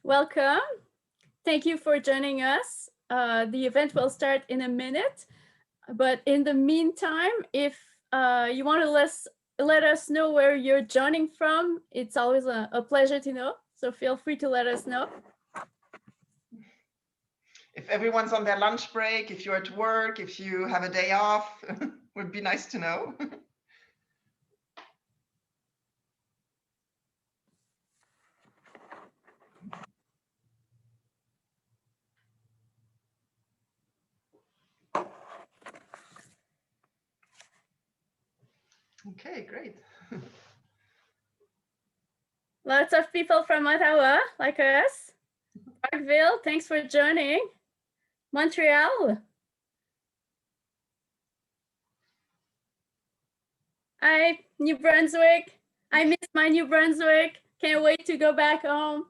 Welcome. Thank you for joining us. The event will start in a minute, but in the meantime, if you want to let us know where you're joining from, it's always a pleasure to know. So feel free to let us know. If everyone's on their lunch break, if you're at work, if you have a day off, would be nice to know. Okay, great. Lots of people from Ottawa, like us. Parkville, thanks for joining. Montreal. Hi, New Brunswick. I miss my New Brunswick. Can't wait to go back home.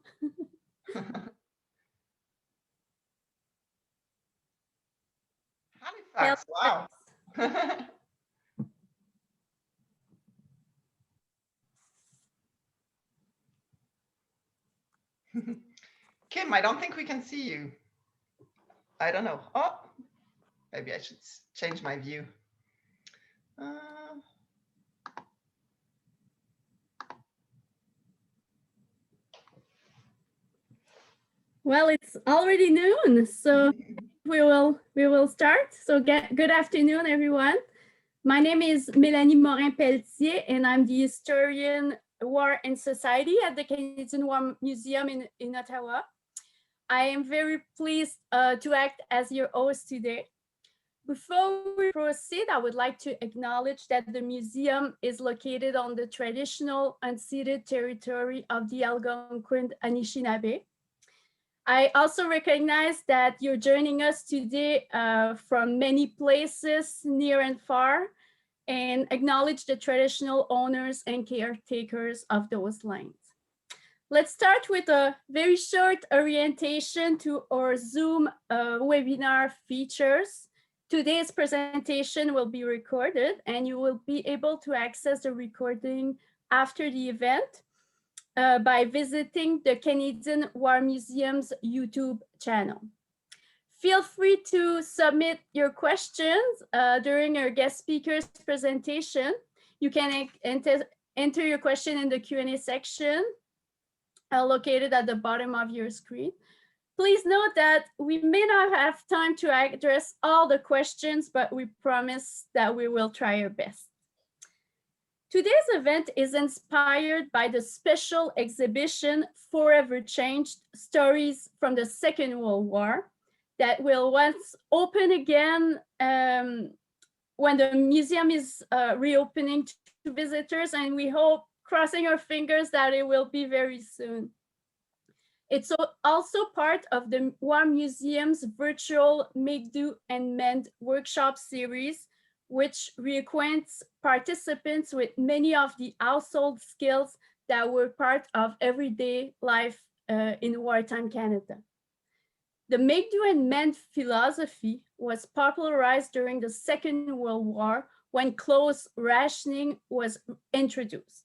Halifax, wow. Kim, I don't think we can see you. I don't know. Oh, maybe I should change my view. Well, it's already noon, so we will start. So good afternoon, everyone. My name is Mélanie Morin-Pelletier, and I'm the historian War and Society at the Canadian War Museum in Ottawa. I am very pleased to act as your host today. Before we proceed, I would like to acknowledge that the museum is located on the traditional unceded territory of the Algonquin Anishinaabe. I also recognize that you're joining us today from many places, near and far, and acknowledge the traditional owners and caretakers of those lands. Let's start with a very short orientation to our Zoom webinar features. Today's presentation will be recorded, and you will be able to access the recording after the event by visiting the Canadian War Museum's YouTube channel. Feel free to submit your questions during our guest speaker's presentation. You can enter your question in the Q&A section located at the bottom of your screen. Please note that we may not have time to address all the questions, but we promise that we will try our best. Today's event is inspired by the special exhibition Forever Changed: Stories from the Second World War that will once open again when the museum is reopening to visitors, and we hope, crossing our fingers, that it will be very soon. It's also part of the War Museum's virtual Make Do and Mend workshop series, which reacquaints participants with many of the household skills that were part of everyday life in wartime Canada. The Make Do and Mend philosophy was popularized during the Second World War when clothes rationing was introduced.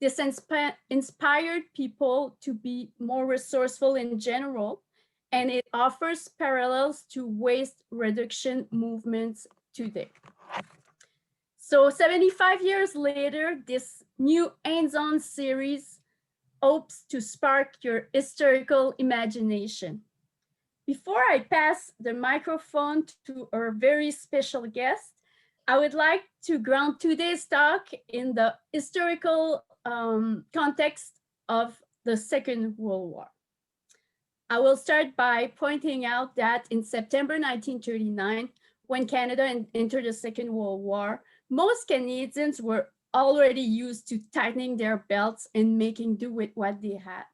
This inspired people to be more resourceful in general, and it offers parallels to waste reduction movements today. So 75 years later, this new hands-on series hopes to spark your historical imagination. Before I pass the microphone to our very special guest, I would like to ground today's talk in the historical context of the Second World War. I will start by pointing out that in September 1939, when Canada entered the Second World War, most Canadians were already used to tightening their belts and making do with what they had.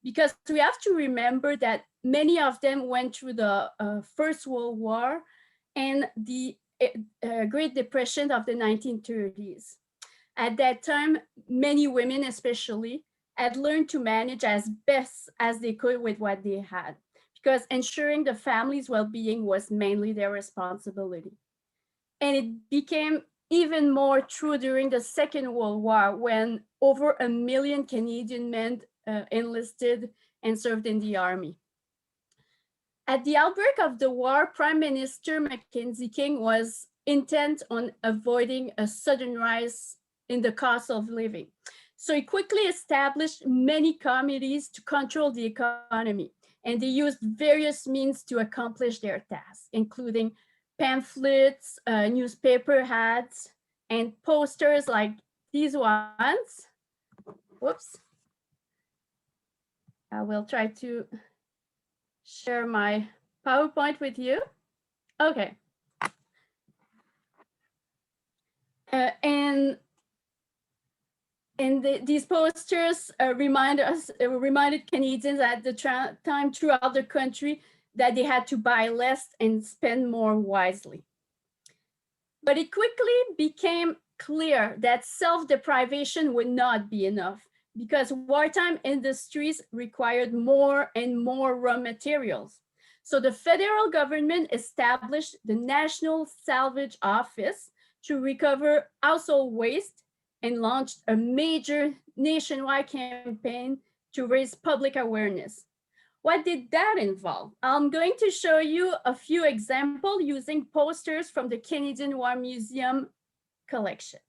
Because we have to remember that many of them went through the First World War and the Great Depression of the 1930s. At that time, many women especially had learned to manage as best as they could with what they had, because ensuring the family's well-being was mainly their responsibility. And it became even more true during the Second World War, when over 1 million Canadian men enlisted and served in the army. At the outbreak of the war, Prime Minister Mackenzie King was intent on avoiding a sudden rise in the cost of living. So he quickly established many committees to control the economy, and they used various means to accomplish their tasks, including pamphlets, newspaper ads, and posters like these ones. Whoops. I will try to share my PowerPoint with you. Okay. These posters reminded Canadians at the time throughout the country that they had to buy less and spend more wisely. But it quickly became clear that self-deprivation would not be enough because wartime industries required more and more raw materials. So the federal government established the National Salvage Office to recover household waste and launched a major nationwide campaign to raise public awareness. What did that involve? I'm going to show you a few examples using posters from the Canadian War Museum collection.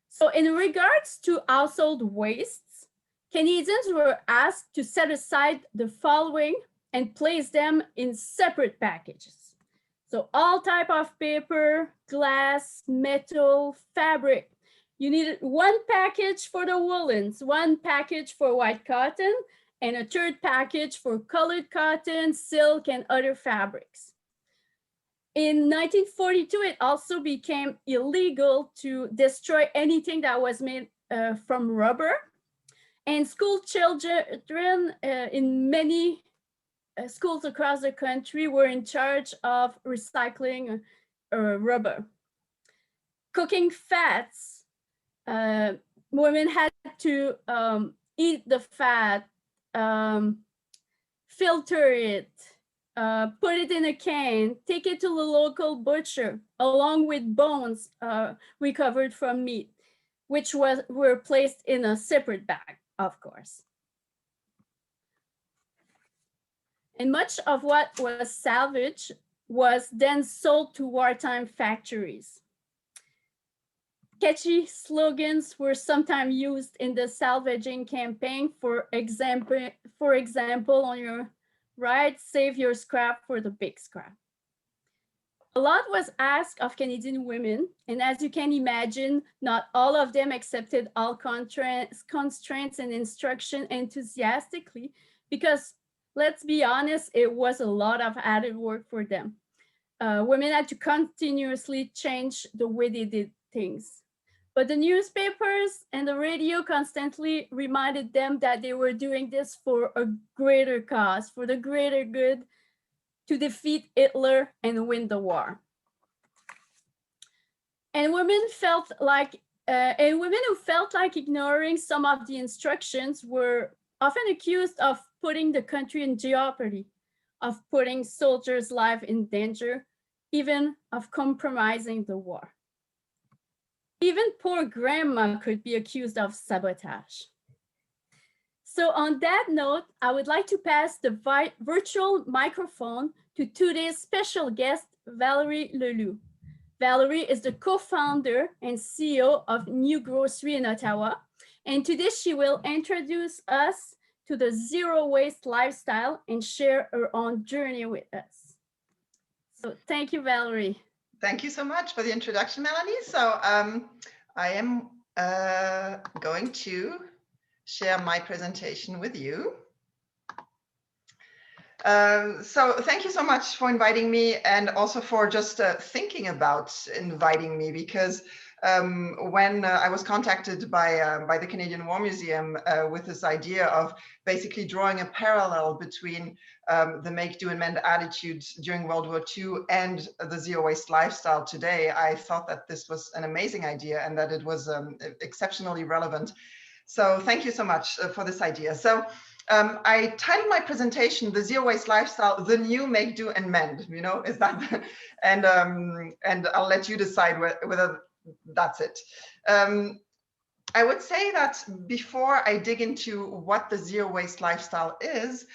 So in regards to household wastes, Canadians were asked to set aside the following and place them in separate packages. So all type of paper, glass, metal, fabric. You needed one package for the woolens, one package for white cotton, and a third package for colored cotton, silk, and other fabrics. In 1942, it also became illegal to destroy anything that was made from rubber. And school children in many schools across the country were in charge of recycling rubber. Cooking fats, women had to eat the fat, filter it, put it in a can, take it to the local butcher, along with bones recovered from meat, which were placed in a separate bag, of course. And much of what was salvaged was then sold to wartime factories. Catchy slogans were sometimes used in the salvaging campaign. For example, on your right, save your scrap for the big scrap. A lot was asked of Canadian women, and as you can imagine, not all of them accepted all constraints and instruction enthusiastically, because let's be honest, it was a lot of added work for them. Women had to continuously change the way they did things. But the newspapers and the radio constantly reminded them that they were doing this for a greater cause, for the greater good, to defeat Hitler and win the war. And women who felt like ignoring some of the instructions were often accused of putting the country in jeopardy, of putting soldiers' lives in danger, even of compromising the war. Even poor grandma could be accused of sabotage. So on that note, I would like to pass the virtual microphone to today's special guest, Valérie Leloup. Valérie is the co-founder and CEO of New Grocery in Ottawa. And today she will introduce us to the zero waste lifestyle and share her own journey with us. So thank you, Valérie. Thank you so much for the introduction, Melanie. So I am going to share my presentation with you. So thank you so much for inviting me, and also for just thinking about inviting me, because when I was contacted by the Canadian War Museum with this idea of basically drawing a parallel between the make, do, and mend attitudes during World War II and the zero waste lifestyle today, I thought that this was an amazing idea and that it was exceptionally relevant. So thank you so much for this idea. So I titled my presentation "The Zero Waste Lifestyle: The New Make, Do, and Mend." You know, is that? And I'll let you decide whether that's it. I would say that before I dig into what the zero waste lifestyle is,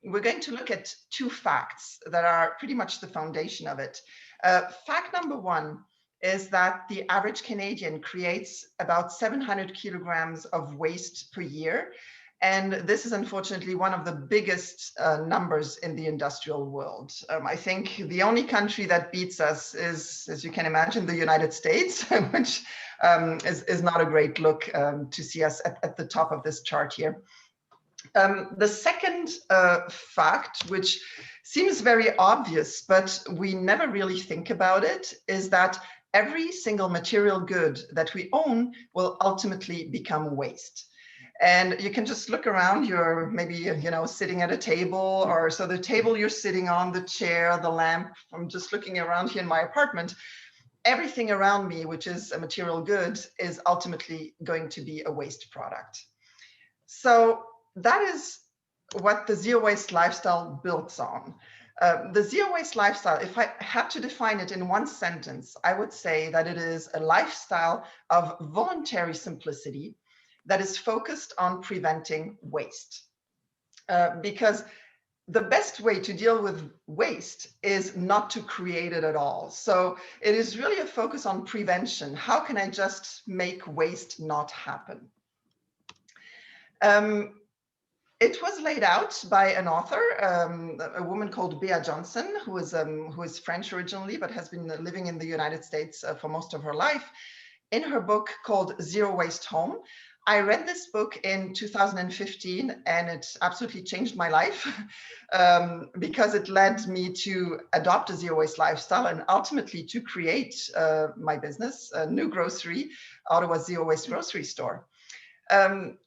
we're going to look at two facts that are pretty much the foundation of it. Fact number one is that the average Canadian creates about 700 kilograms of waste per year. And this is unfortunately one of the biggest numbers in the industrial world. I think the only country that beats us is, as you can imagine, the United States, which is not a great look to see us at the top of this chart here. The second fact, which seems very obvious, but we never really think about it, is that every single material good that we own will ultimately become waste. And you can just look around, you're maybe, you know, sitting at a table, or so the table you're sitting on, the chair, the lamp. I'm just looking around here in my apartment. Everything around me, which is a material good, is ultimately going to be a waste product. So that is what the zero waste lifestyle builds on. The zero waste lifestyle, if I had to define it in one sentence, I would say that it is a lifestyle of voluntary simplicity that is focused on preventing waste. Because the best way to deal with waste is not to create it at all. So it is really a focus on prevention. How can I just make waste not happen? It was laid out by an author, a woman called Bea Johnson, who is French originally, but has been living in the United States for most of her life, in her book called Zero Waste Home. I read this book in 2015 and it absolutely changed my life because it led me to adopt a zero waste lifestyle and ultimately to create my business, a new grocery, Ottawa Zero Waste Grocery Store.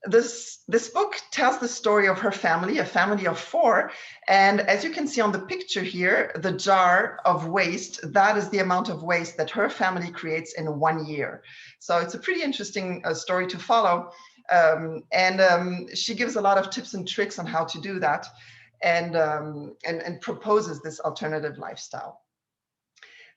This book tells the story of her family, a family of 4. And as you can see on the picture here, the jar of waste, that is the amount of waste that her family creates in 1 year. So it's a pretty interesting story to follow. She gives a lot of tips and tricks on how to do that and proposes this alternative lifestyle.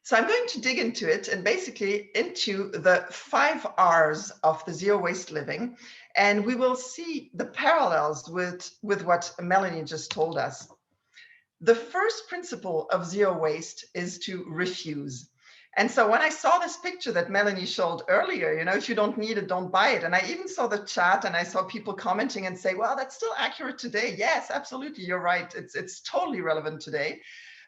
So I'm going to dig into it and basically into the 5 R's of the zero waste living. And we will see the parallels with what Melanie just told us. The first principle of zero waste is to refuse. And so when I saw this picture that Melanie showed earlier, you know, if you don't need it, don't buy it. And I even saw the chat and I saw people commenting and say, well, that's still accurate today. Yes, absolutely. You're right. It's totally relevant today.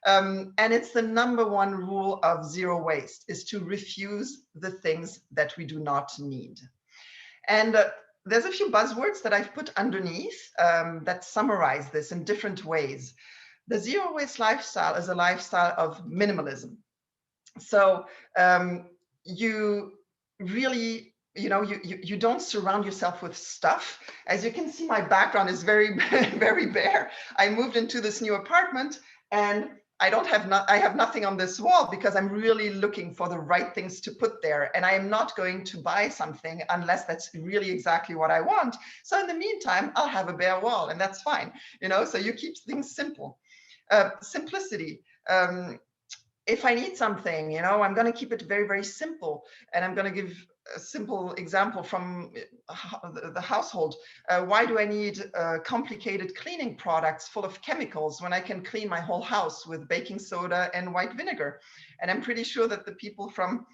And it's the #1 rule of zero waste is to refuse the things that we do not need. And there's a few buzzwords that I've put underneath that summarize this in different ways. The zero waste lifestyle is a lifestyle of minimalism. So you really, you know, you don't surround yourself with stuff. As you can see, my background is very, very bare. I moved into this new apartment and I have nothing on this wall because I'm really looking for the right things to put there. And I am not going to buy something unless that's really exactly what I want. So in the meantime, I'll have a bare wall and that's fine. You know, so you keep things simple. Simplicity. If I need something, you know, I'm going to keep it very, very simple. And I'm going to give a simple example from the household. Why do I need complicated cleaning products full of chemicals when I can clean my whole house with baking soda and white vinegar? And I'm pretty sure that the people from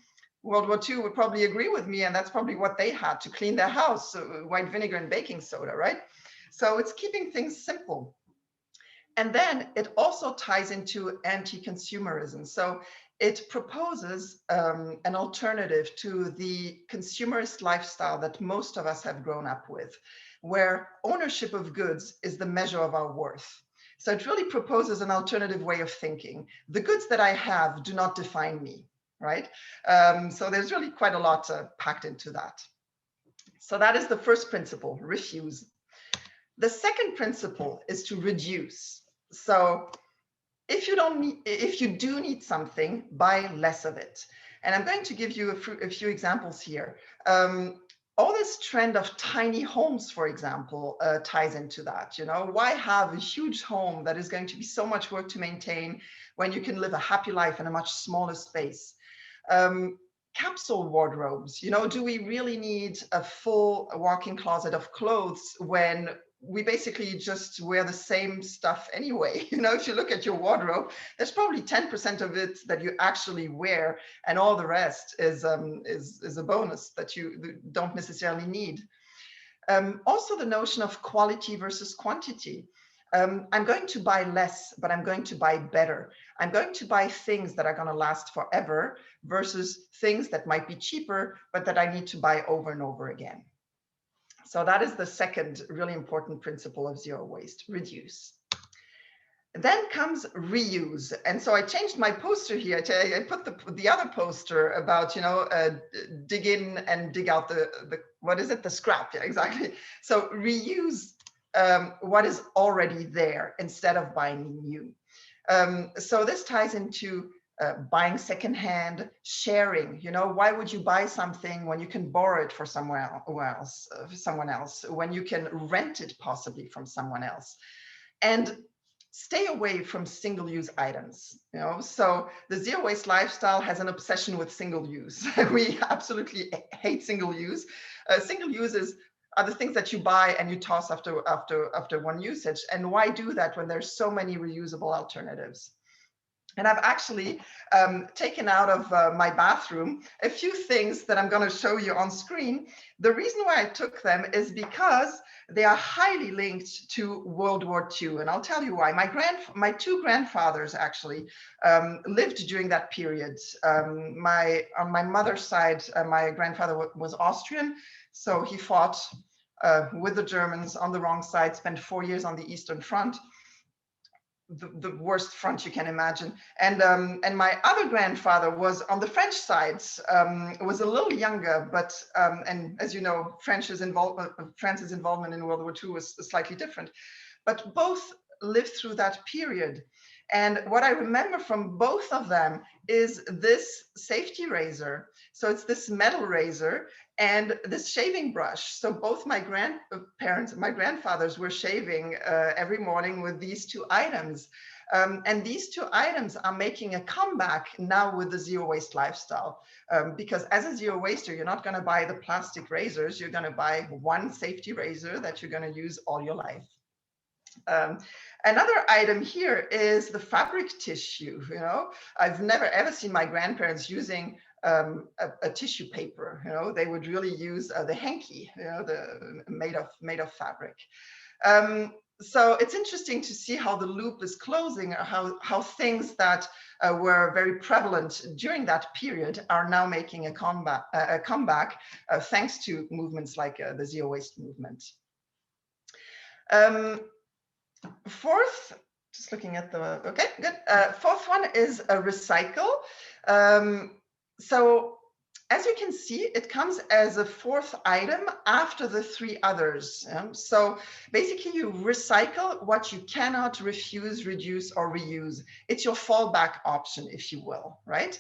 World War II would probably agree with me. And that's probably what they had to clean their house, white vinegar and baking soda, right? So it's keeping things simple. And then it also ties into anti-consumerism. So it proposes an alternative to the consumerist lifestyle that most of us have grown up with, where ownership of goods is the measure of our worth. So it really proposes an alternative way of thinking. The goods that I have do not define me, right? So there's really quite a lot packed into that. So that is the first principle, refuse. The second principle is to reduce. So if you do need something, buy less of it. And I'm going to give you a few examples here. All this trend of tiny homes, for example, ties into that. You know, why have a huge home that is going to be so much work to maintain when you can live a happy life in a much smaller space? capsule wardrobes. You know, do we really need a full walk-in closet of clothes when we basically just wear the same stuff anyway? You know, if you look at your wardrobe, there's probably 10% of it that you actually wear, and all the rest is a bonus that you don't necessarily need. Also, the notion of quality versus quantity. I'm going to buy less, but I'm going to buy better. I'm going to buy things that are going to last forever versus things that might be cheaper, but that I need to buy over and over again. So that is the second really important principle of zero waste: reduce. Then comes reuse. And so I changed my poster here. I put the other poster about, you know, dig in and dig out the what is it? The scrap. Yeah, exactly. So reuse what is already there instead of buying new. So this ties into buying secondhand, sharing. You know, why would you buy something when you can borrow it for someone else, when you can rent it possibly from someone else? And stay away from single-use items. You know, so the zero waste lifestyle has an obsession with single use. We absolutely hate single use. Single use are the things that you buy and you toss after one usage. And why do that when there's so many reusable alternatives? And I've actually taken out of my bathroom a few things that I'm going to show you on screen. The reason why I took them is because they are highly linked to World War II. And I'll tell you why. My two grandfathers actually lived during that period. On my mother's side, my grandfather was Austrian. So he fought with the Germans on the wrong side, spent 4 years on the Eastern Front. The worst front you can imagine. And my other grandfather was on the French side, was a little younger, but and as you know, France's involvement in World War II was slightly different, but both lived through that period. And what I remember from both of them is this safety razor. So it's this metal razor and this shaving brush. So both my grandfathers were shaving every morning with these two items. And these two items are making a comeback now with the zero waste lifestyle. Because as a zero waster, you're not going to buy the plastic razors. You're going to buy one safety razor that you're going to use all your life. Another item here is the fabric tissue. You know, I've never ever seen my grandparents using a tissue paper. You know, they would really use the hanky, you know, made of fabric. So it's interesting to see how the loop is closing, how things that were very prevalent during that period are now making a comeback thanks to movements like the zero waste movement. Fourth, just looking at the, okay, good. Fourth one is a recycle. So as you can see, it comes as a fourth item after the three others. So basically you recycle what you cannot refuse, reduce, or reuse. It's your fallback option, if you will, right?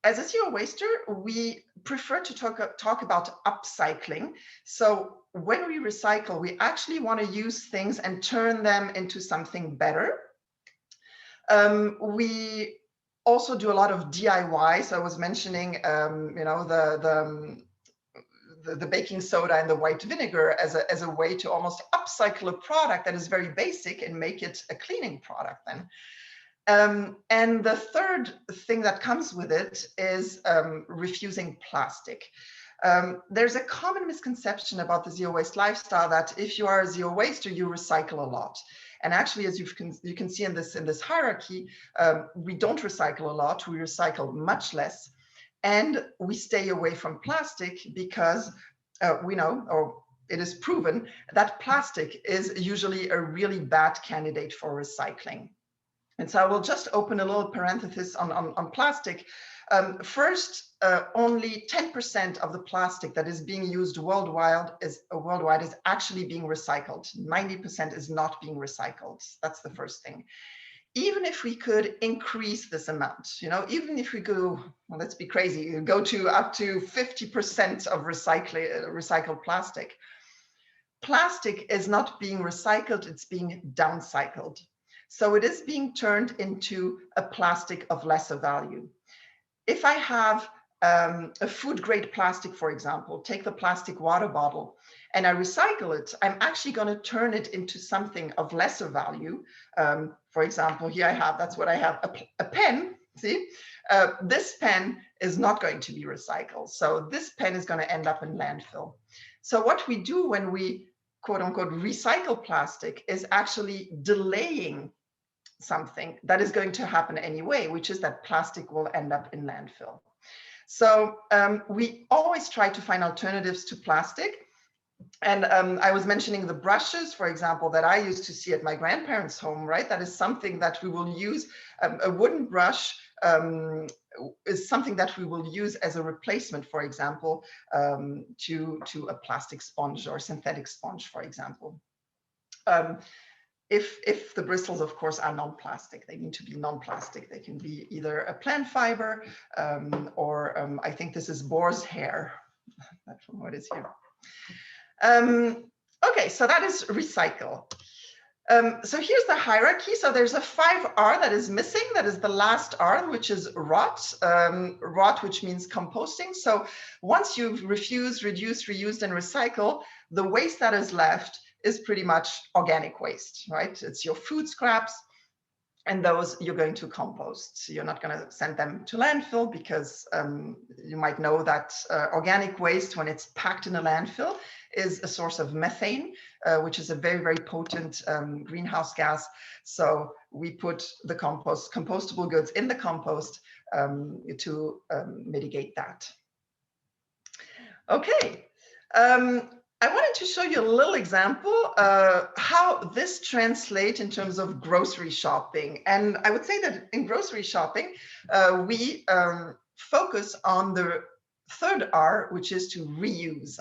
As a zero waster, we prefer to talk about upcycling. So when we recycle, we actually want to use things and turn them into something better. We also do a lot of DIY. So I was mentioning, you know, the baking soda and the white vinegar as a way to almost upcycle a product that is very basic and make it a cleaning product then. And the third thing that comes with it is refusing plastic. There's a common misconception about the zero waste lifestyle that if you are a zero waster, you recycle a lot. And actually, as you can see in this hierarchy, we don't recycle a lot, we recycle much less. And we stay away from plastic because we know, or it is proven, that plastic is usually a really bad candidate for recycling. And so I will just open a little parenthesis on plastic. First, only 10% of the plastic that is being used worldwide is actually being recycled. 90% is not being recycled. That's the first thing. Even if we could increase this amount, you know, even if we go, well, let's be crazy, go to up to 50% of recycled plastic, plastic is not being recycled, it's being downcycled. So it is being turned into a plastic of lesser value. If I have a food grade plastic, for example, take the plastic water bottle and I recycle it, I'm actually going to turn it into something of lesser value. For example, here I have, that's what I have, a pen. See, this pen is not going to be recycled. So this pen is going to end up in landfill. So what we do when we quote unquote recycle plastic is actually delaying something that is going to happen anyway, which is that plastic will end up in landfill. So we always try to find alternatives to plastic. And I was mentioning the brushes, for example, that I used to see at my grandparents' home, right? That is something that we will use. A wooden brush is something that we will use as a replacement, for example, to a plastic sponge or synthetic sponge, for example. If the bristles, of course, are non-plastic, they need to be non-plastic. They can be either a plant fiber or I think this is boar's hair. That's what it is here. Okay, so that is recycle. So here's the hierarchy. So there's a 5R that is missing. That is the last R, which is rot. Rot, which means composting. So once you've refused, reduced, reused, and recycle, the waste that is left is pretty much organic waste, right? It's your food scraps, and those you're going to compost. You're not going to send them to landfill because you might know that organic waste, when it's packed in a landfill, is a source of methane, which is a very, very potent greenhouse gas. So we put the compostable goods in the compost to mitigate that. Okay. I wanted to show you a little example how this translates in terms of grocery shopping. And I would say that in grocery shopping, we focus on the third R, which is to reuse,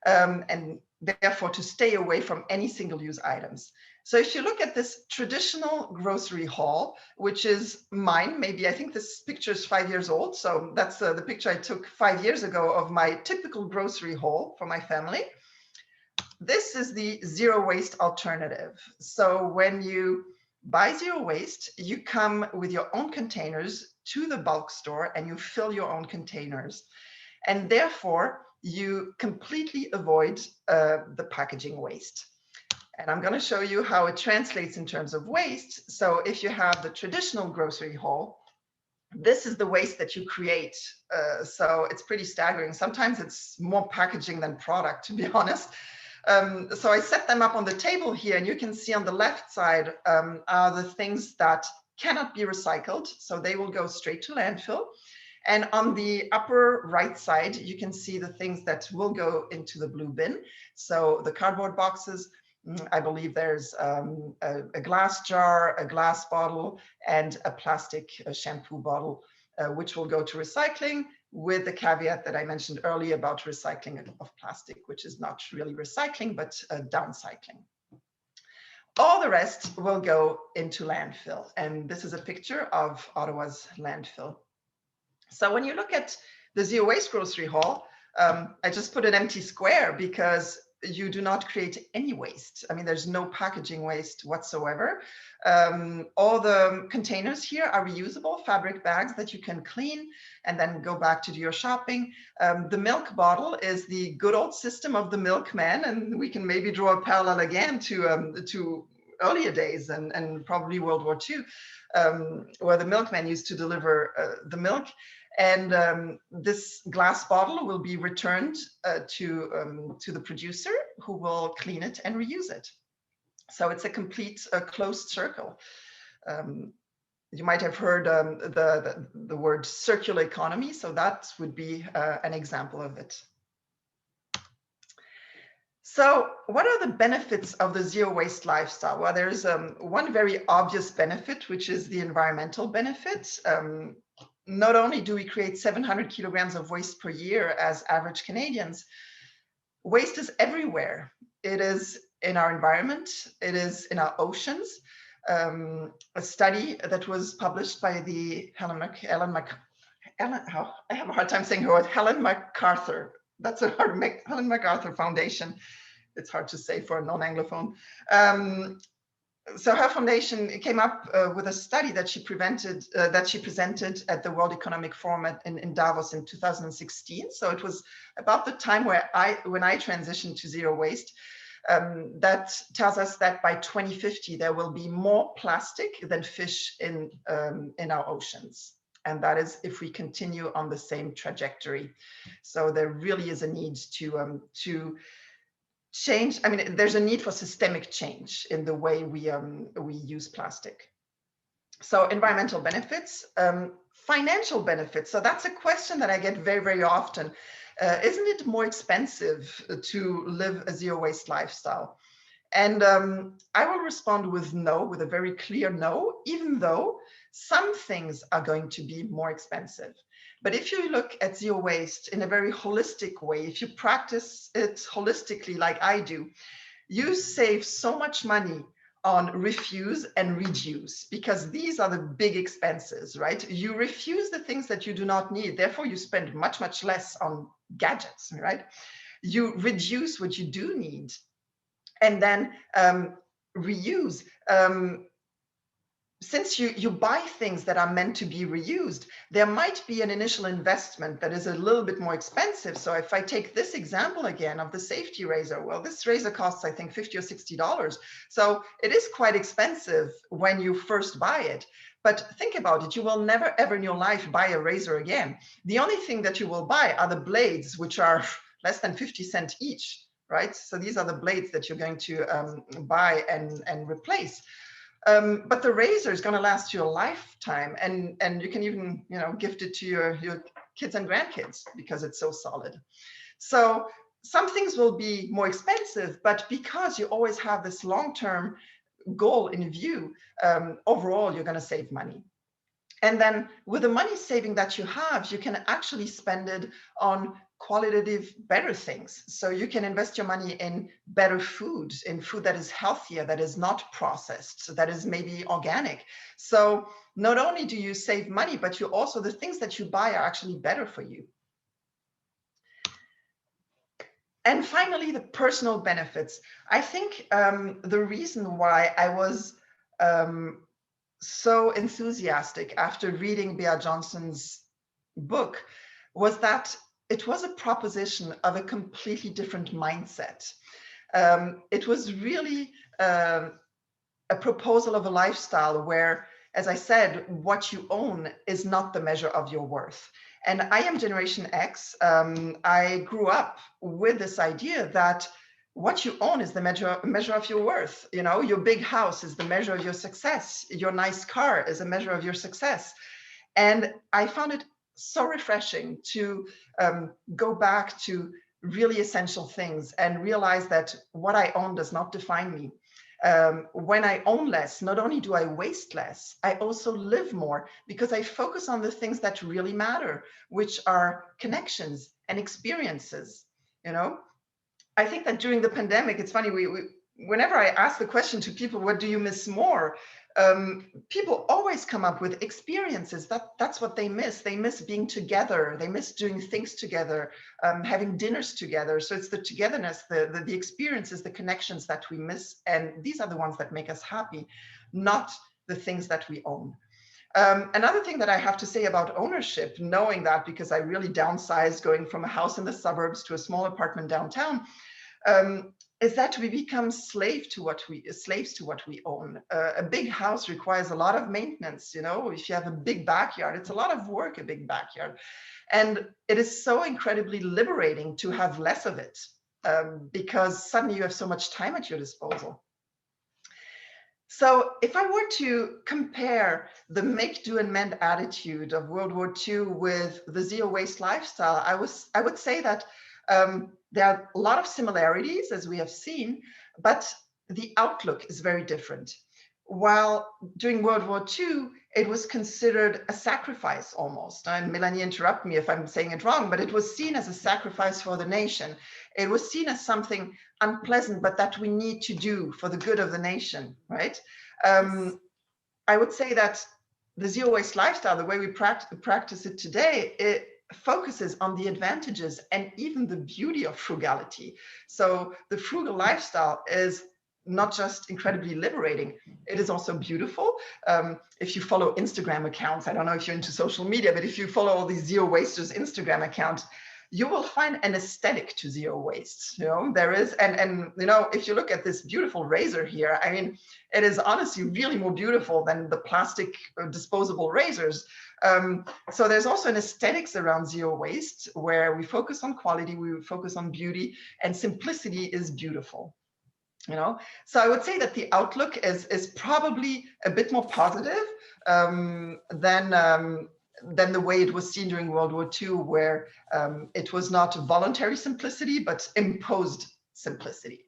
and therefore to stay away from any single-use items. So if you look at this traditional grocery haul, which is mine, maybe I think this picture is 5 years old. So that's the picture I took 5 years ago of my typical grocery haul for my family. This is the zero waste alternative. So when you buy zero waste, you come with your own containers to the bulk store and you fill your own containers. And therefore, you completely avoid the packaging waste. And I'm going to show you how it translates in terms of waste. So if you have the traditional grocery haul, this is the waste that you create. So it's pretty staggering. Sometimes it's more packaging than product, to be honest. So I set them up on the table here, and you can see on the left side are the things that cannot be recycled. So they will go straight to landfill. And on the upper right side, you can see the things that will go into the blue bin. So the cardboard boxes, I believe there's a glass jar, a glass bottle, and a plastic shampoo bottle, which will go to recycling, with the caveat that I mentioned earlier about recycling of plastic, which is not really recycling, but downcycling. All the rest will go into landfill. And this is a picture of Ottawa's landfill. So when you look at the zero waste grocery haul, I just put an empty square because you do not create any waste. I mean, there's no packaging waste whatsoever. All the containers here are reusable fabric bags that you can clean and then go back to do your shopping. The milk bottle is the good old system of the milkman, and we can maybe draw a parallel again to earlier days and probably World War II, where the milkman used to deliver the milk. And this glass bottle will be returned to the producer, who will clean it and reuse it. So it's a complete closed circle. You might have heard the word circular economy, so that would be an example of it. So what are the benefits of the zero waste lifestyle? Well, there's one very obvious benefit, which is the environmental benefit. Not only do we create 700 kilograms of waste per year as average Canadians, waste is everywhere. It is in our environment, it is in our oceans. A study that was published by the Helen MacArthur. That's a hard, Helen MacArthur Foundation. It's hard to say for a non-Anglophone. So her foundation came up with a study that she presented at the World Economic Forum in Davos in 2016. So it was about the time when I transitioned to zero waste. That tells us that by 2050 there will be more plastic than fish in our oceans, and that is if we continue on the same trajectory. So there really is a need to change. I mean, there's a need for systemic change in the way we use plastic. So environmental benefits, financial benefits. So that's a question that I get very, very often. Isn't it more expensive to live a zero waste lifestyle? And I will respond with no, with a very clear no, even though some things are going to be more expensive. But if you look at zero waste in a very holistic way, if you practice it holistically like I do, you save so much money on refuse and reduce, because these are the big expenses, right? You refuse the things that you do not need, therefore you spend much, much less on gadgets, right? You reduce what you do need, and then reuse. Since you buy things that are meant to be reused, there might be an initial investment that is a little bit more expensive. So if I take this example again of the safety razor, well, this razor costs, I think, $50 or $60. So it is quite expensive when you first buy it. But think about it, you will never ever in your life buy a razor again. The only thing that you will buy are the blades, which are less than 50 cents each, right? So these are the blades that you're going to buy and replace. But the razor is going to last you a lifetime, and you can even, you know, gift it to your kids and grandkids because it's so solid. So some things will be more expensive, but because you always have this long-term goal in view, overall you're going to save money. And then with the money saving that you have, you can actually spend it on qualitative better things. So you can invest your money in better food, in food that is healthier, that is not processed, that is maybe organic. So not only do you save money, but you also, the things that you buy are actually better for you. And finally, the personal benefits. I think the reason why I was so enthusiastic after reading Bea Johnson's book was that it was a proposition of a completely different mindset. It was really a proposal of a lifestyle where, as I said, what you own is not the measure of your worth. And I am Generation X. I grew up with this idea that what you own is the measure of your worth. You know, your big house is the measure of your success. Your nice car is a measure of your success. And I found it so refreshing to go back to really essential things and realize that what I own does not define me. When I own less, not only do I waste less, I also live more because I focus on the things that really matter, which are connections and experiences. You know, I think that during the pandemic, it's funny, whenever I ask the question to people, what do you miss more? People always come up with experiences. That's what they miss. They miss being together. They miss doing things together, having dinners together. So it's the togetherness, the experiences, the connections that we miss. And these are the ones that make us happy, not the things that we own. Another thing that I have to say about ownership, knowing that because I really downsized going from a house in the suburbs to a small apartment downtown, is that we become slaves to what we own. A big house requires a lot of maintenance. You know, if you have a big backyard, it's a lot of work, a big backyard. And it is so incredibly liberating to have less of it because suddenly you have so much time at your disposal. So if I were to compare the make, do, and mend attitude of World War II with the zero waste lifestyle, I would say that there are a lot of similarities, as we have seen, but the outlook is very different. While during World War II, it was considered a sacrifice almost. And Mélanie, interrupt me if I'm saying it wrong, but it was seen as a sacrifice for the nation. It was seen as something unpleasant, but that we need to do for the good of the nation, right? I would say that the zero waste lifestyle, the way we practice it today, it focuses on the advantages and even the beauty of frugality. So the frugal lifestyle is not just incredibly liberating, it is also beautiful. If you follow Instagram accounts, I don't know if you're into social media, but if you follow all these zero wasters Instagram accounts, you will find an aesthetic to zero waste. There is, and if you look at this beautiful razor here, I mean, it is honestly really more beautiful than the plastic disposable razors. So there's also an aesthetics around zero waste where we focus on quality, we focus on beauty, and simplicity is beautiful. So I would say that the outlook is probably a bit more positive than the way it was seen during World War II, where it was not voluntary simplicity, but imposed simplicity.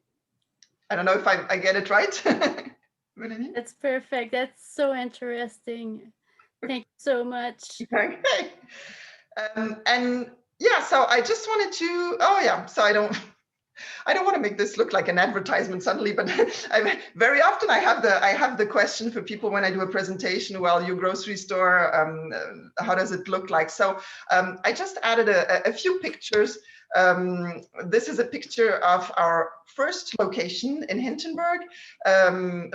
I don't know if I get it right. That's perfect. That's so interesting. Thank you so much. Okay. And yeah, so I just wanted to, so I don't want to make this look like an advertisement suddenly, but very often I have the question for people when I do a presentation, well, your grocery store, how does it look like? So I just added a few pictures. This is a picture of our first location in Hintonburg.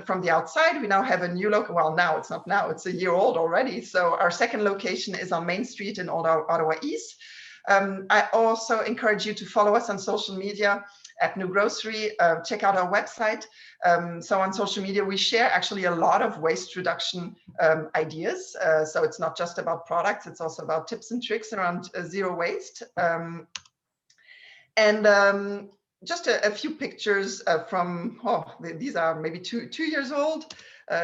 From the outside, we now have a new location. Well, now it's not now, it's a year old already. So our second location is on Main Street in Ottawa East. I also encourage you to follow us on social media at New Grocery. Check out our website. So on social media, we share actually a lot of waste reduction ideas. So it's not just about products, it's also about tips and tricks around zero waste. Just a few pictures from, these are maybe two years old.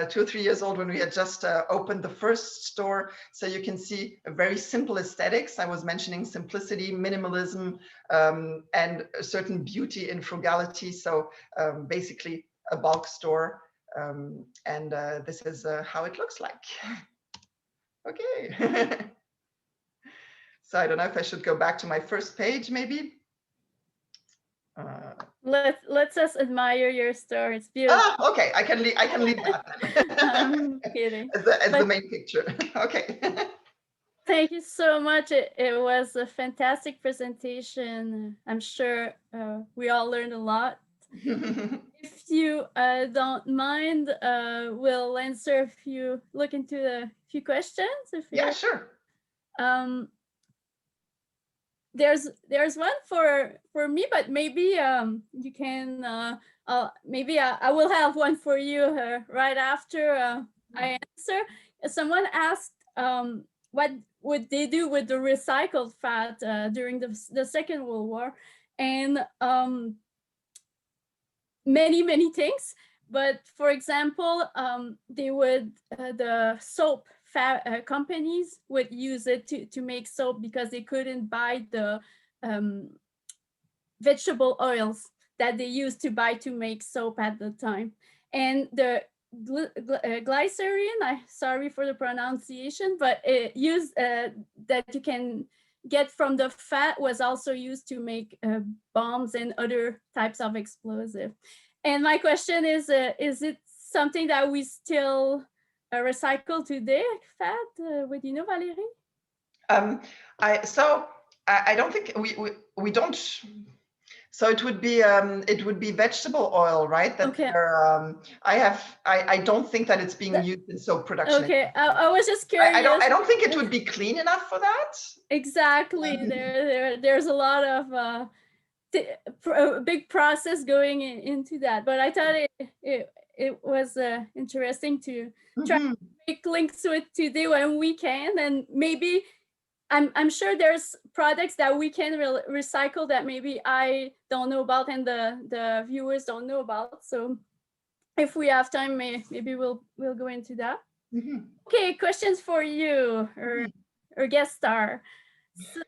2 or 3 years old when we had just opened the first store. So you can see a very simple aesthetics. I was mentioning simplicity, minimalism, and a certain beauty in frugality. So basically a bulk store. This is how it looks like. Okay. So I don't know if I should go back to my first page, maybe. Let's us admire your store. It's beautiful. Okay. I can leave that then. I'm kidding. As the main picture. Okay. Thank you so much. It was a fantastic presentation. I'm sure we all learned a lot. If you don't mind, we'll answer if you look into a few questions. Yeah, sure. There's one for me, but maybe you can maybe I will have one for you right after I answer. Someone asked what would they do with the recycled fat during the Second World War, and many things. But for example, they would the soap companies would use it to make soap because they couldn't buy the vegetable oils that they used to buy to make soap at the time. And the glycerin, sorry for the pronunciation, but it used that you can get from the fat was also used to make bombs and other types of explosive. And my question is it something that we still recycle today, fat? Would you know, Valérie? I don't think we don't. So it would be vegetable oil, right? That okay. I don't think that it's being used in soap production. Okay, I was just curious. I don't think it would be clean enough for that. Exactly. There's a lot of a big process going into that, but I thought it was interesting to try to make links with today when we can, and maybe I'm sure there's products that we can recycle that maybe I don't know about and the viewers don't know about. So if we have time, maybe we'll go into that. Okay, questions for you or guest star. So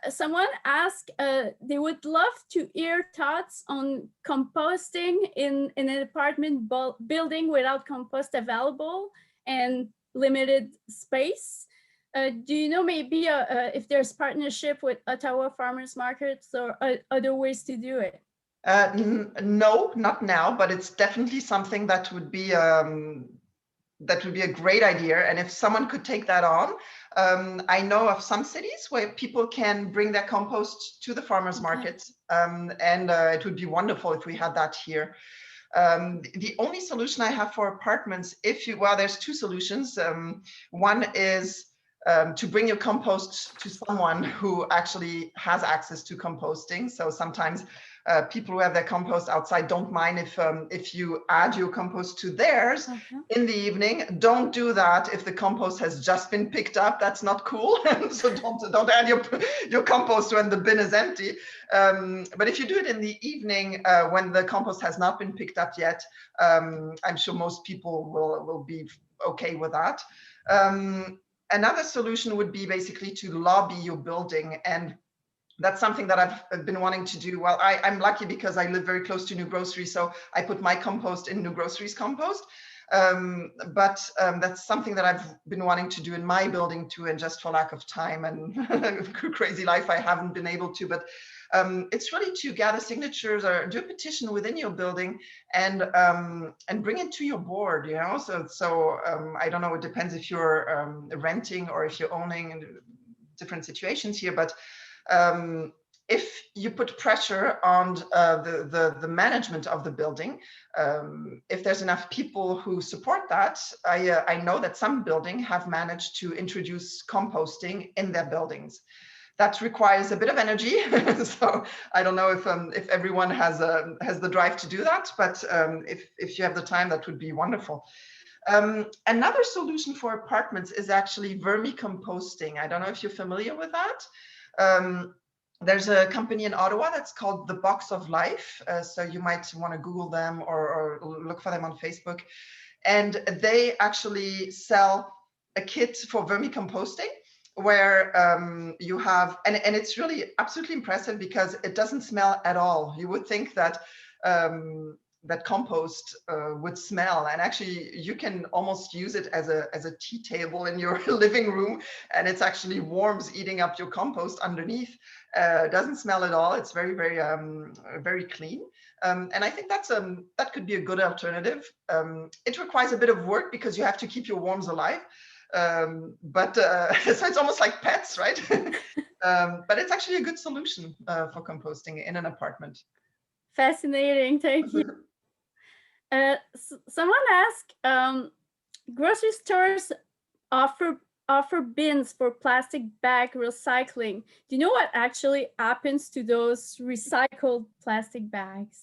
someone asked they would love to hear thoughts on composting in an apartment building without compost available and limited space. Do you know maybe if there's partnership with Ottawa farmers markets or other ways to do it? No, not now, but it's definitely something that would be that would be a great idea. And if someone could take that on, I know of some cities where people can bring their compost to the farmers market, and it would be wonderful if we had that here. The only solution I have for apartments, well, there's two solutions. One is to bring your compost to someone who actually has access to composting. So sometimes people who have their compost outside don't mind if you add your compost to theirs in the evening. Don't do that if the compost has just been picked up. That's not cool. So don't add your compost when the bin is empty. But if you do it in the evening when the compost has not been picked up yet, I'm sure most people will be okay with that. Another solution would be basically to lobby your building, and that's something that I've been wanting to do. Well, I'm lucky because I live very close to New Grocery, so I put my compost in New Grocery's compost. But that's something that I've been wanting to do in my building too, and just for lack of time and crazy life, I haven't been able to. But it's really to gather signatures or do a petition within your building and bring it to your board, you know. So I don't know, it depends if you're renting or if you're owning, different situations here, but if you put pressure on the management of the building, if there's enough people who support that, I know that some buildings have managed to introduce composting in their buildings. That requires a bit of energy, so I don't know if everyone has the drive to do that, but if you have the time, that would be wonderful. Another solution for apartments is actually vermicomposting. I don't know if you're familiar with that. There's a company in Ottawa that's called The Box of Life. So you might want to Google them or look for them on Facebook. And they actually sell a kit for vermicomposting where you have, and it's really absolutely impressive because it doesn't smell at all. You would think that that compost would smell, and actually you can almost use it as a tea table in your living room, and it's actually worms eating up your compost underneath. Doesn't smell at all. It's very, very, very clean. And I think that could be a good alternative. It requires a bit of work because you have to keep your worms alive. But so it's almost like pets, right? But it's actually a good solution for composting in an apartment. Fascinating, thank you. Someone asked, grocery stores offer bins for plastic bag recycling. Do you know what actually happens to those recycled plastic bags?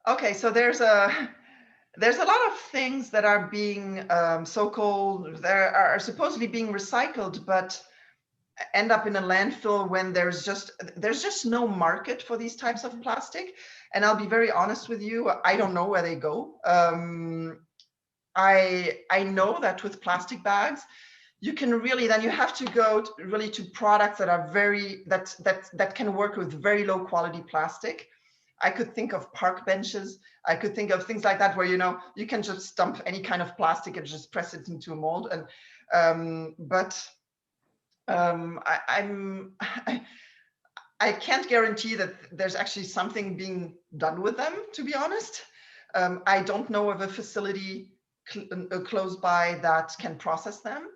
Okay, so there's a lot of things that are being so-called, they are supposedly being recycled, but end up in a landfill when there's just no market for these types of plastic. And I'll be very honest with you, I don't know where they go. I know that with plastic bags, you can really, then you have to go to products that are that can work with very low quality plastic. I could think of park benches. I could think of things like that where, you know, you can just dump any kind of plastic and just press it into a mold. And I can't guarantee that there's actually something being done with them, to be honest. I don't know of a facility close by that can process them.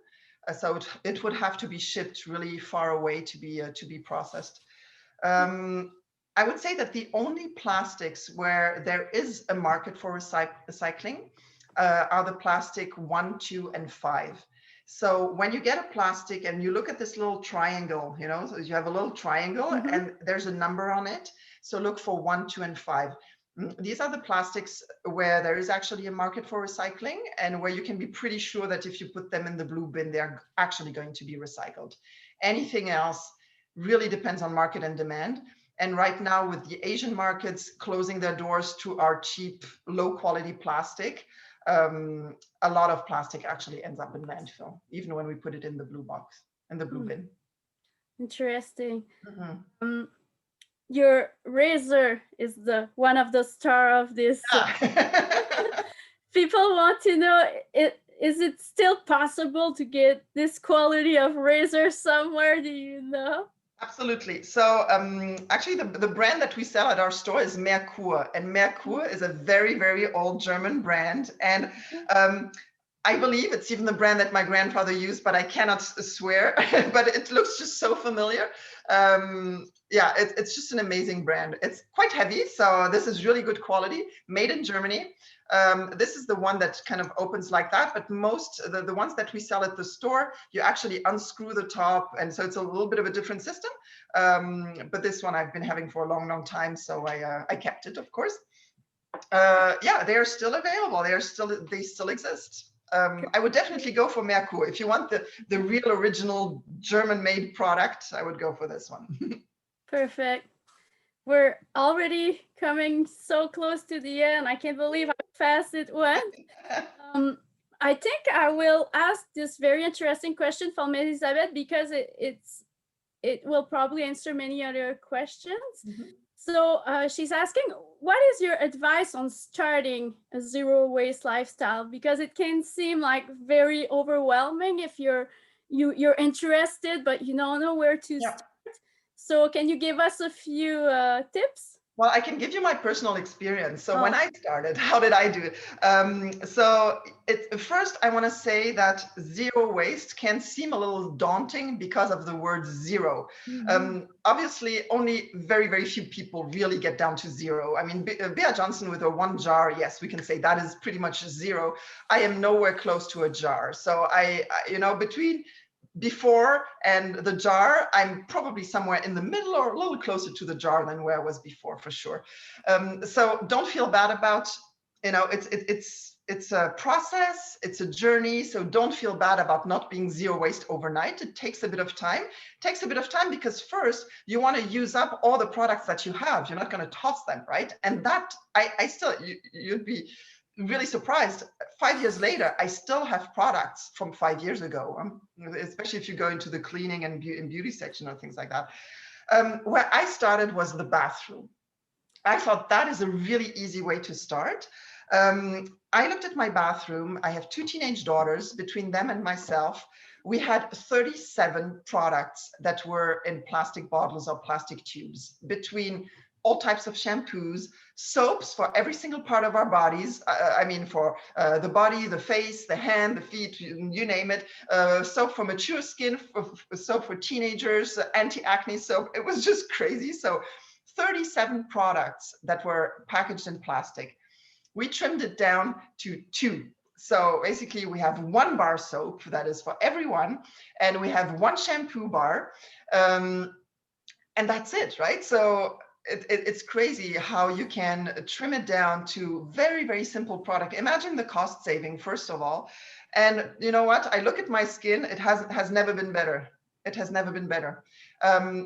So it would have to be shipped really far away to be processed. I would say that the only plastics where there is a market for recycling are the plastic 1, 2, and 5. So when you get a plastic and you look at this little triangle, you know, so you have a little triangle and there's a number on it. So look for 1, 2, and 5. These are the plastics where there is actually a market for recycling and where you can be pretty sure that if you put them in the blue bin, they're actually going to be recycled. Anything else really depends on market and demand. And right now with the Asian markets closing their doors to our cheap, low quality plastic, a lot of plastic actually ends up in landfill, even when we put it in the blue box, in the blue bin. Interesting. Your razor is one of the star of this. People want to know, is it still possible to get this quality of razor somewhere? Do you know? Absolutely. So actually the brand that we sell at our store is Merkur, and Merkur is a very, very old German brand. And I believe it's even the brand that my grandfather used, but I cannot swear, but it looks just so familiar. Yeah, it's just an amazing brand. It's quite heavy, so this is really good quality, made in Germany. This is the one that kind of opens like that, but most the ones that we sell at the store, you actually unscrew the top, and so it's a little bit of a different system. But this one I've been having for a long, long time, so I kept it, of course. Yeah, they are still available. They still exist. I would definitely go for Merkur. If you want the real original German-made product, I would go for this one. Perfect. We're already coming so close to the end. I can't believe how fast it went. I think I will ask this very interesting question from Elizabeth because it will probably answer many other questions. Mm-hmm. So she's asking, what is your advice on starting a zero waste lifestyle? Because it can seem like very overwhelming if you're interested, but you don't know where to start. So can you give us a few tips? Well, I can give you my personal experience. So when I started, how did I do it? So first, I want to say that zero waste can seem a little daunting because of the word zero. Mm-hmm. Obviously, only very, very few people really get down to zero. I mean, Bea Johnson with her one jar, yes, we can say that is pretty much zero. I am nowhere close to a jar. So I between before and the jar, I'm probably somewhere in the middle or a little closer to the jar than where I was before, for sure. So don't feel bad about, it's a process, it's a journey. So don't feel bad about not being zero waste overnight. It takes a bit of time. It takes a bit of time because first you want to use up all the products that you have. You're not going to toss them, right? And that I still, you'd be really surprised. 5 years later, I still have products from 5 years ago, especially if you go into the cleaning and beauty section or things like that. Where I started was the bathroom. I thought that is a really easy way to start. I looked at my bathroom. I have 2 teenage daughters. Between them and myself, we had 37 products that were in plastic bottles or plastic tubes, between all types of shampoos, soaps for every single part of our bodies. I mean, for the body, the face, the hand, the feet, you name it. Soap for mature skin, soap for teenagers, anti-acne soap. It was just crazy. So 37 products that were packaged in plastic. We trimmed it down to 2. So basically we have 1 bar soap that is for everyone, and we have 1 shampoo bar, and that's it, right? So it's crazy how you can trim it down to very, very simple product. Imagine the cost saving, first of all. And you know what? I look at my skin, it has never been better. It has never been better.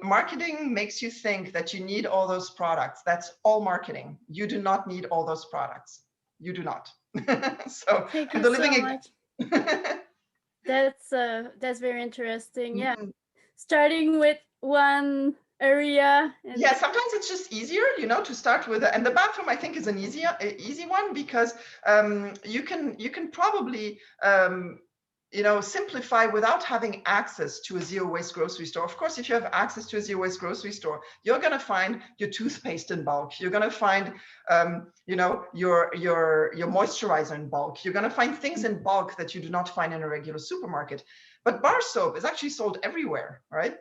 Marketing makes you think that you need all those products. That's all marketing. You do not need all those products. You do not. So thank you so much. That's very interesting. Yeah. Mm-hmm. Starting with one area. Yeah, sometimes it's just easier, to start with. And the bathroom, I think, is an easy one because you can probably simplify without having access to a zero waste grocery store. Of course, if you have access to a zero waste grocery store, you're going to find your toothpaste in bulk. You're going to find your moisturizer in bulk. You're going to find things in bulk that you do not find in a regular supermarket. But bar soap is actually sold everywhere, right?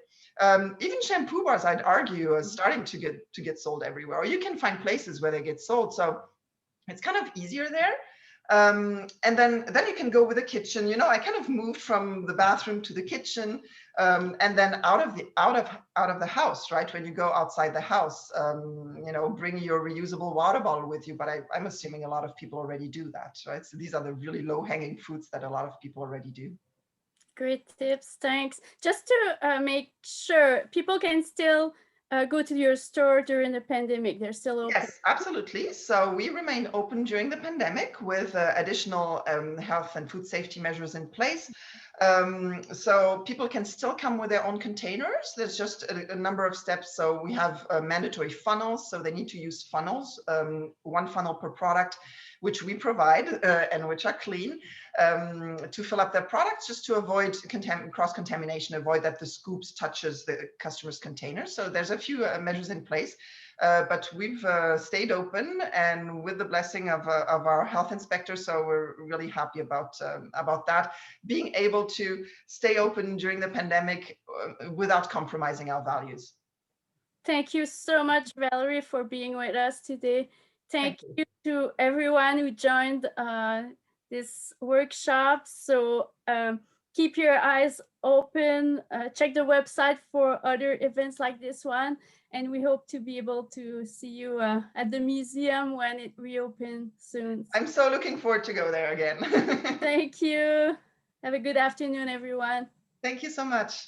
Even shampoo bars, I'd argue, are starting to get sold everywhere, or you can find places where they get sold. So it's kind of easier there. And then you can go with the kitchen. I kind of moved from the bathroom to the kitchen, and then out of the house, right? When you go outside the house, bring your reusable water bottle with you. But I'm assuming a lot of people already do that, right? So these are the really low-hanging fruits that a lot of people already do. Great tips, thanks. Just to make sure people can still go to your store during the pandemic. They're still open. Yes, absolutely. So we remained open during the pandemic with additional health and food safety measures in place. So people can still come with their own containers. There's just a number of steps. So we have mandatory funnels. So they need to use funnels, 1 funnel per product, which we provide and which are clean. to fill up their products, just to avoid cross-contamination, avoid that the scoops touches the customer's containers. So there's a few measures in place. But we've stayed open, and with the blessing of our health inspector, so we're really happy about that, being able to stay open during the pandemic without compromising our values. Thank you so much, Valerie, for being with us today. Thank you to everyone who joined this workshop. So keep your eyes open, check the website for other events like this one. And we hope to be able to see you at the museum when it reopens soon. I'm so looking forward to go there again. Thank you. Have a good afternoon, everyone. Thank you so much.